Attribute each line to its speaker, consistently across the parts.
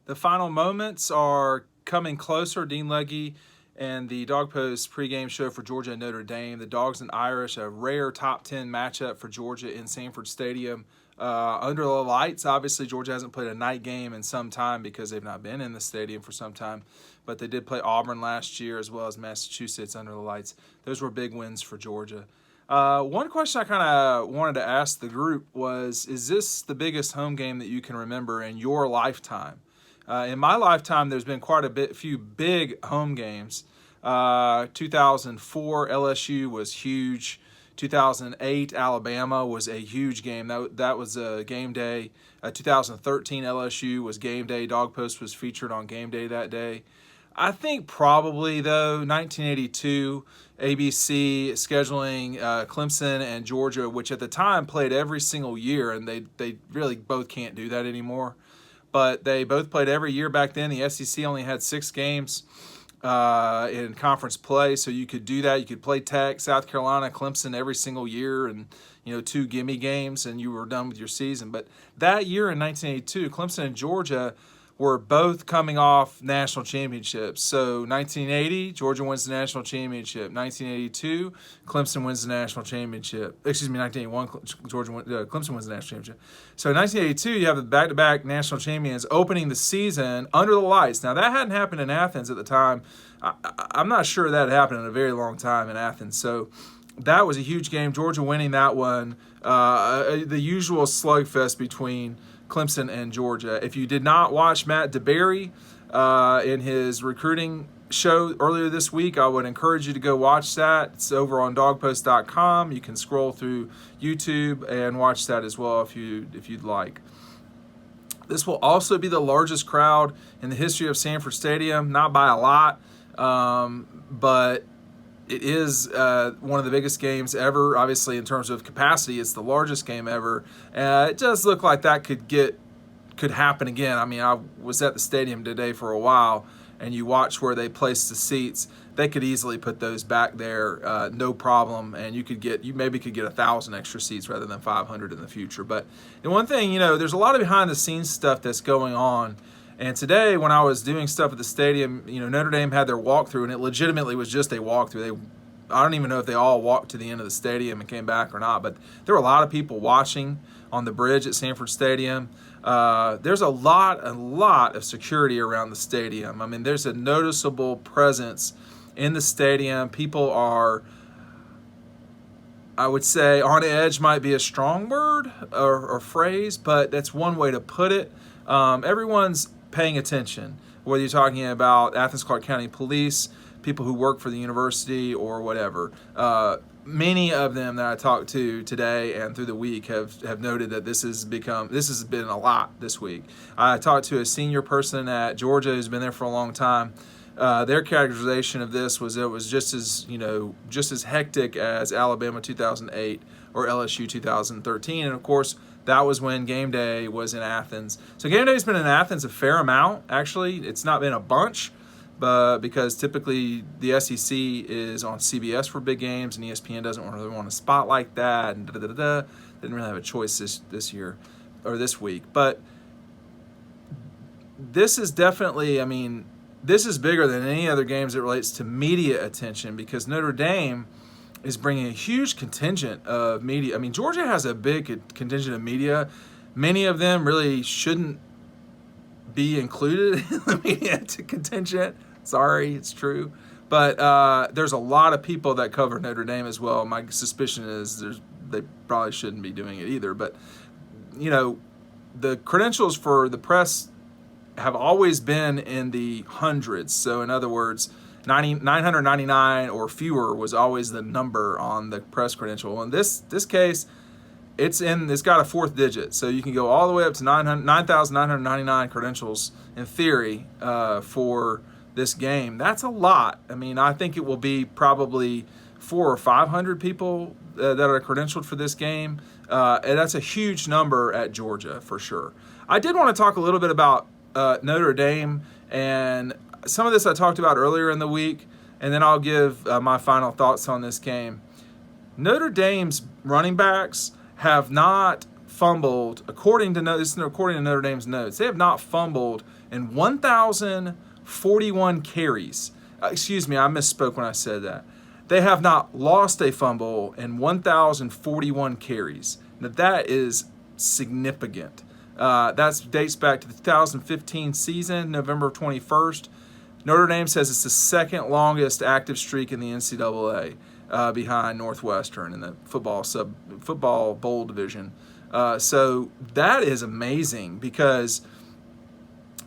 Speaker 1: The final moments are coming closer. Dean Legge and the Dawg Post pregame show for Georgia and Notre Dame. The Dogs and Irish, a rare top 10 matchup for Georgia in Sanford Stadium. Under the lights, obviously, Georgia hasn't played a night game in some time because they've not been in the stadium for some time. But they did play Auburn last year as well as Massachusetts under the lights. Those were big wins for Georgia. One question I kind of wanted to ask the group was, is this the biggest home game that you can remember in your lifetime? In my lifetime, there's been quite a few big home games. 2004 LSU was huge. 2008 Alabama was a huge game. That was a game day. 2013 LSU was game day. Dawg Post was featured on game day that day. I think probably, though, 1982 ABC scheduling Clemson and Georgia, which at the time played every single year, and they really both can't do that anymore. But they both played every year back then. The SEC only had 6 games in conference play, so you could do that. You could play Tech, South Carolina, Clemson every single year, and 2 gimme games, and you were done with your season. But that year in 1982, Clemson and Georgia were both coming off national championships. So 1980, Georgia wins the national championship. 1982, Clemson wins the national championship. 1981, Clemson wins the national championship. So 1982, you have the back-to-back national champions opening the season under the lights. Now, that hadn't happened in Athens at the time. I'm not sure that happened in a very long time in Athens. So that was a huge game. Georgia winning that one. The usual slugfest between Clemson and Georgia. If you did not watch Matt DeBerry in his recruiting show earlier this week, I would encourage you to go watch that. It's over on dawgpost.com. You can scroll through YouTube and watch that as well if you'd like. This will also be the largest crowd in the history of Sanford Stadium, not by a lot, but it is one of the biggest games ever. Obviously, in terms of capacity, it's the largest game ever. It does look like that could happen again. I mean, I was at the stadium today for a while, and you watch where they place the seats. They could easily put those back there, no problem, and you maybe could get 1,000 extra seats rather than 500 in the future. But the one thing, there's a lot of behind-the-scenes stuff that's going on. And today, when I was doing stuff at the stadium, Notre Dame had their walkthrough, and it legitimately was just a walkthrough. I don't even know if they all walked to the end of the stadium and came back or not, but there were a lot of people watching on the bridge at Sanford Stadium. There's a lot of security around the stadium. I mean, there's a noticeable presence in the stadium. People are, I would say, on edge might be a strong word or phrase, but that's one way to put it. Everyone's paying attention, whether you're talking about Athens Clarke County Police, people who work for the university, or whatever. Many of them that I talked to today and through the week have noted that this has been a lot this week. I talked to a senior person at Georgia who's been there for a long time. Their characterization of this was it was just as hectic as Alabama 2008 or LSU 2013, and of course that was when game day was in Athens. So game day's been in Athens a fair amount. Actually, it's not been a bunch, but because typically the SEC is on CBS for big games, and ESPN doesn't really want to spotlight that, and didn't really have a choice this year or this week. But this is definitely, this is bigger than any other games that relates to media attention, because Notre Dame is bringing a huge contingent of media. Georgia has a big contingent of media. Many of them really shouldn't be included in the media contingent. Sorry, it's true. But there's a lot of people that cover Notre Dame as well. My suspicion is they probably shouldn't be doing it either. But, the credentials for the press have always been in the hundreds. So, in other words, 999 or fewer was always the number on the press credential. In this case, it's got a 4th digit, so you can go all the way up to 9,999 credentials in theory for this game. That's a lot. I think it will be probably 400 or 500 people that are credentialed for this game, and that's a huge number at Georgia for sure. I did want to talk a little bit about Notre Dame, and some of this I talked about earlier in the week, and then I'll give my final thoughts on this game. Notre Dame's running backs have not fumbled, according to Notre Dame's notes, they have not fumbled in 1,041 carries. Excuse me, I misspoke when I said that. They have not lost a fumble in 1,041 carries. Now that is significant. That dates back to the 2015 season, November 21st. Notre Dame says it's the second longest active streak in the NCAA, behind Northwestern in the football bowl division. So that is amazing, because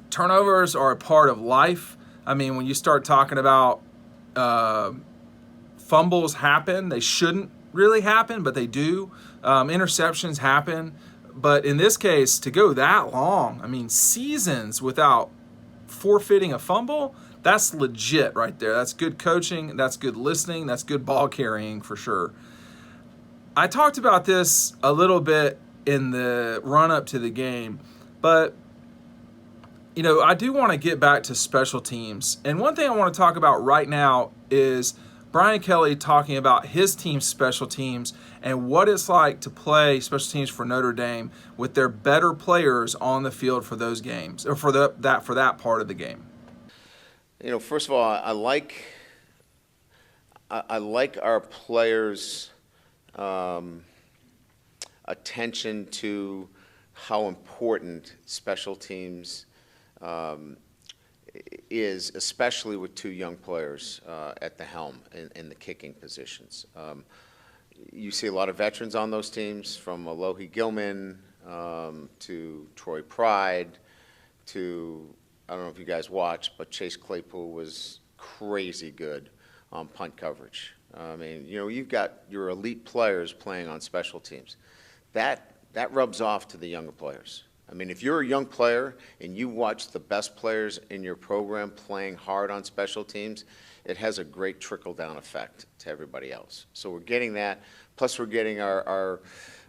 Speaker 1: turnovers are a part of life. I mean, when you start talking about fumbles happen, they shouldn't really happen, but they do. Interceptions happen. But in this case, to go that long, I mean, seasons without forfeiting a fumble, that's legit right there. That's good coaching. That's good listening. That's good ball carrying for sure. I talked about this a little bit in the run-up to the game, but I do want to get back to special teams. And one thing I want to talk about right now is Brian Kelly talking about his team's special teams and what it's like to play special teams for Notre Dame with their better players on the field for those games, or for that part of the game.
Speaker 2: First of all, I like our players' attention to how important special teams is, especially with two young players at the helm in the kicking positions. You see a lot of veterans on those teams, from Alohi Gilman to Troy Pride to, I don't know if you guys watched, but Chase Claypool was crazy good on punt coverage. I mean, you've got your elite players playing on special teams. That rubs off to the younger players. I mean, if you're a young player and you watch the best players in your program playing hard on special teams, it has a great trickle-down effect to everybody else. So we're getting that, plus we're getting our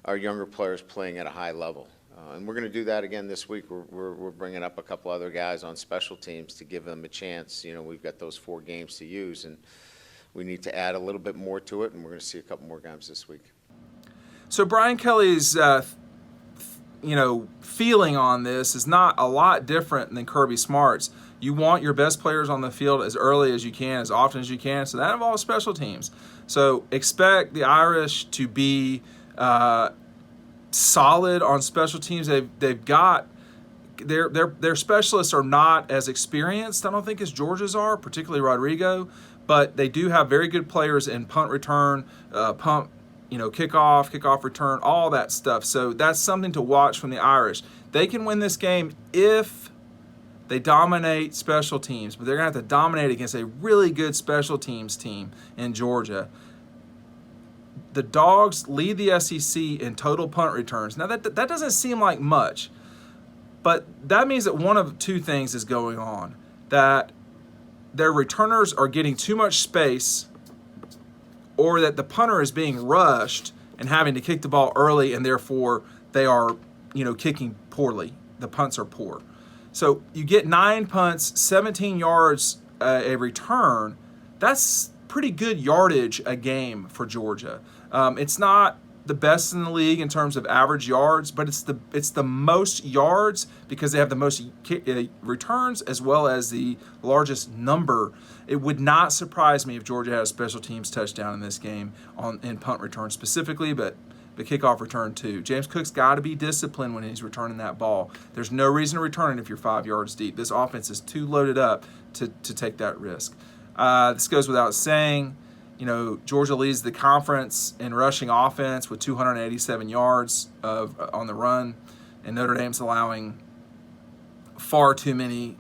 Speaker 2: younger players playing at a high level. And we're going to do that again this week. We're bringing up a couple other guys on special teams to give them a chance. We've got those 4 games to use, and we need to add a little bit more to it, and we're going to see a couple more games this week.
Speaker 1: So Brian Kelly's feeling on this is not a lot different than Kirby Smart's. You want your best players on the field as early as you can, as often as you can, so that involves special teams. So expect the Irish to be solid on special teams. They've got their specialists are not as experienced, I don't think, as Georgia's are, particularly Rodrigo, but they do have very good players in punt return, kickoff return, all that stuff. So that's something to watch from the Irish. They can win this game if they dominate special teams, but they're going to have to dominate against a really good special teams team in Georgia. The Dogs lead the SEC in total punt returns. Now, that doesn't seem like much, but that means that one of two things is going on. That their returners are getting too much space, or that the punter is being rushed and having to kick the ball early, and therefore they are, kicking poorly. The punts are poor. So you get 9 punts, 17 yards a return. That's pretty good yardage a game for Georgia. It's not the best in the league in terms of average yards, but it's the most yards because they have the most returns as well as the largest number. It would not surprise me if Georgia had a special teams touchdown in this game in punt return specifically, but the kickoff return too. James Cook's got to be disciplined when he's returning that ball. There's no reason to return it if you're 5 yards deep. This offense is too loaded up to take that risk. This goes without saying. Georgia leads the conference in rushing offense with 287 yards on the run, and Notre Dame's allowing far too many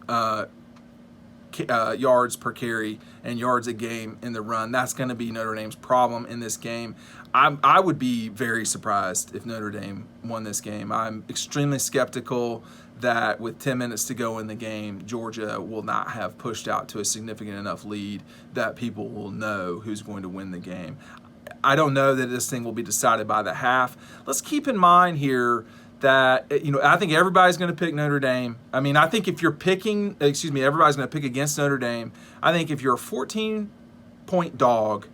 Speaker 1: yards per carry and yards a game in the run. That's going to be Notre Dame's problem in this game. I would be very surprised if Notre Dame won this game. I'm extremely skeptical that with 10 minutes to go in the game, Georgia will not have pushed out to a significant enough lead that people will know who's going to win the game. I don't know that this thing will be decided by the half. Let's keep in mind here that, I think everybody's going to pick Notre Dame. I mean, I think if you're everybody's going to pick against Notre Dame. I think if you're a 14-point dog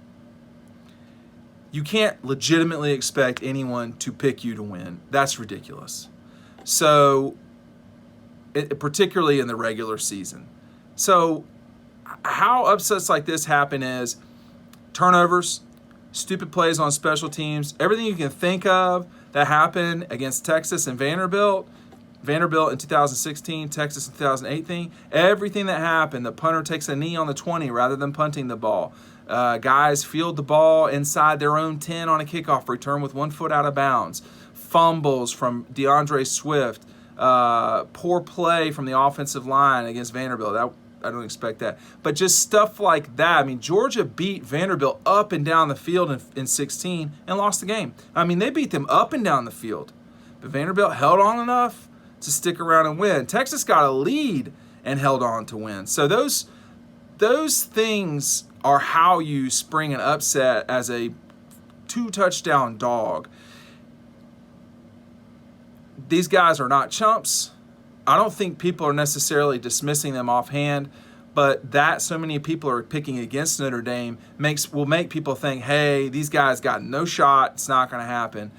Speaker 1: you can't legitimately expect anyone to pick you to win. That's ridiculous. So, particularly in the regular season. So, how upsets like this happen is turnovers, stupid plays on special teams, everything you can think of that happened against Texas and Vanderbilt in 2016, Texas in 2018, everything that happened, the punter takes a knee on the 20 rather than punting the ball. Guys field the ball inside their own 10 on a kickoff return with 1 foot out of bounds. Fumbles from DeAndre Swift. Poor play from the offensive line against Vanderbilt. I don't expect that. But just stuff like that. I mean, Georgia beat Vanderbilt up and down the field in 16 and lost the game. I mean, they beat them up and down the field. But Vanderbilt held on enough to stick around and win. Texas got a lead and held on to win. So those things are how you spring an upset as a 2-touchdown dog. These guys are not chumps. I don't think people are necessarily dismissing them offhand, but that so many people are picking against Notre Dame will make people think, hey, these guys got no shot. It's not going to happen.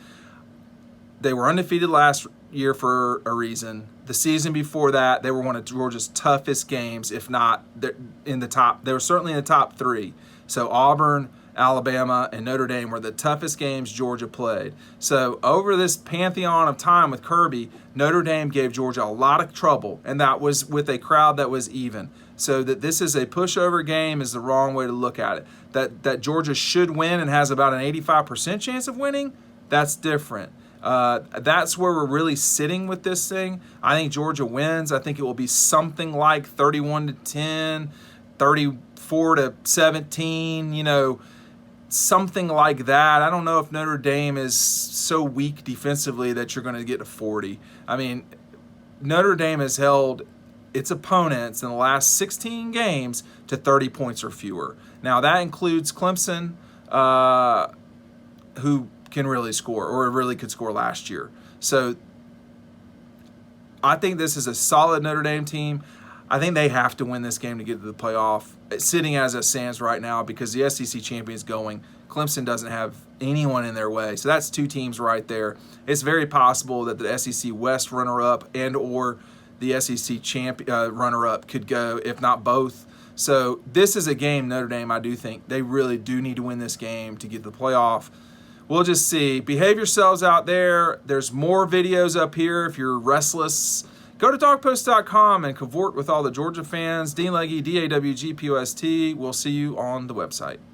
Speaker 1: They were undefeated last year for a reason. The season before that, they were one of Georgia's toughest games, if not in the top. They were certainly in the top 3. So Auburn, Alabama, and Notre Dame were the toughest games Georgia played. So over this pantheon of time with Kirby, Notre Dame gave Georgia a lot of trouble, and that was with a crowd that was even. So that this is a pushover game is the wrong way to look at it. That Georgia should win and has about an 85% chance of winning, that's different. That's where we're really sitting with this thing. I think Georgia wins. I think it will be something like 31-10, 34-17, something like that. I don't know if Notre Dame is so weak defensively that you're going to get to 40. I mean, Notre Dame has held its opponents in the last 16 games to 30 points or fewer. Now, that includes Clemson, who can really score, or really could score last year. So I think this is a solid Notre Dame team. I think they have to win this game to get to the playoff, sitting as it stands right now, because the SEC champion is going. Clemson doesn't have anyone in their way. So that's 2 teams right there. It's very possible that the SEC West runner-up and or the SEC runner-up could go, if not both. So this is a game, Notre Dame, I do think they really do need to win this game to get to the playoff. We'll just see. Behave yourselves out there. There's more videos up here if you're restless. Go to dawgpost.com and cavort with all the Georgia fans. Dean Legge, DAWGPOST. We'll see you on the website.